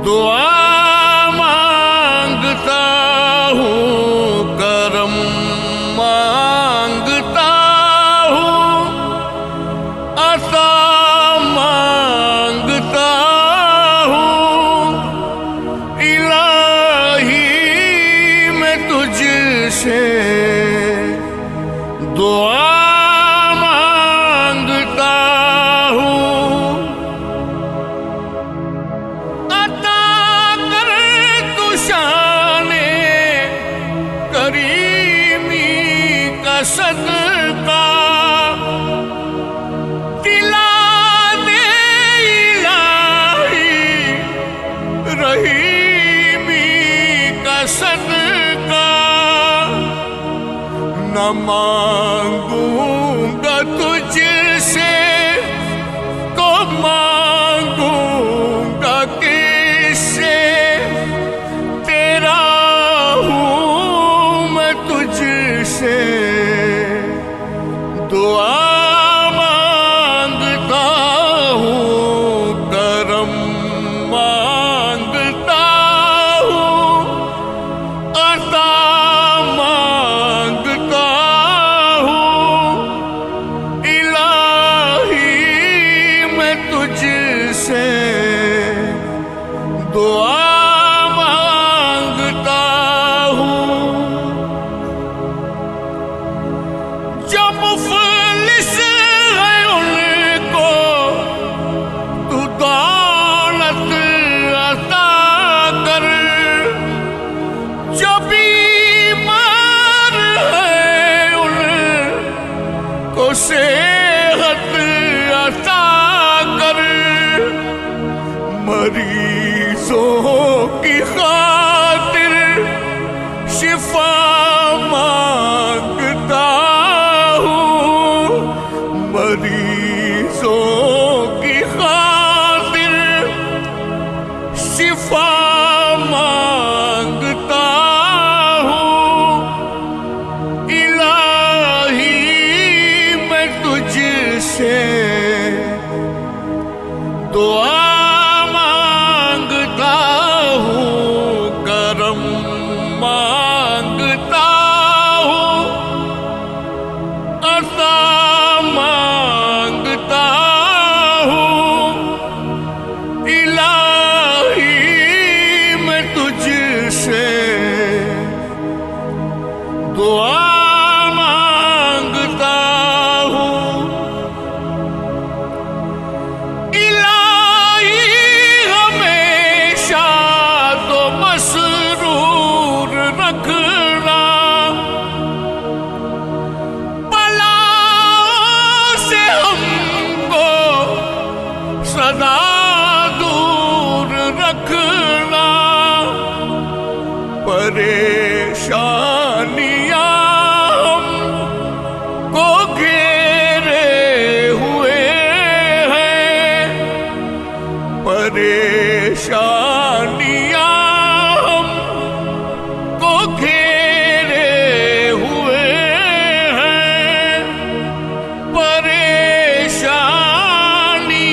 दुआ मांगता हूँ, करम मांगता हूँ, अता मांगता हूँ। इलाही मैं तुझसे दुआ मांगता हूँ। अता कर तू शाने करीमी का सदका, दिला दे इलाही रहीमी का सदका। न मांगूंगा तुझसे तो मांगूंगा किससे, तेरा हूँ मैं तुझसे दुआ मांगता हूँ, करम मांगता हूँ, अता मांगता हूँ। इलाही मैं तुझसे दुआ मांगता हूँ। जो मुफलिस है उनको तू दौलत अता कर, जो बीमार है उनको सेहत अता कर। मरीजों की खातिर शिफा मांगता हूँ, मरीजों की खातिर शिफा मांगता हूँ। इलाही मैं तुझसे दुआ मांगता हूँ, करम मांगता हूँ, अता मांगता हूँ। इलाही मैं तुझसे दुआ मांगता हूँ। इलाही हमेशा तो मसरूर रखना, बलाओं से हमको सदा दूर रखना। परेशानियां हमको घेरे हुए हैं, परेशानियां हमको घेरे हुए हैं।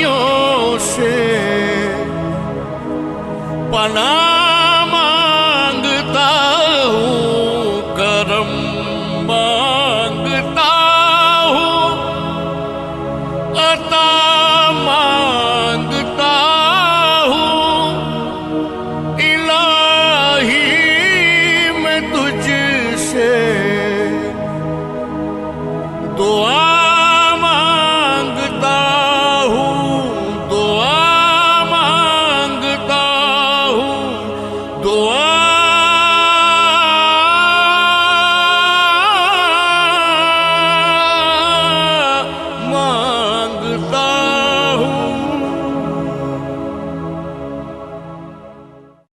परेशानियों से पनाह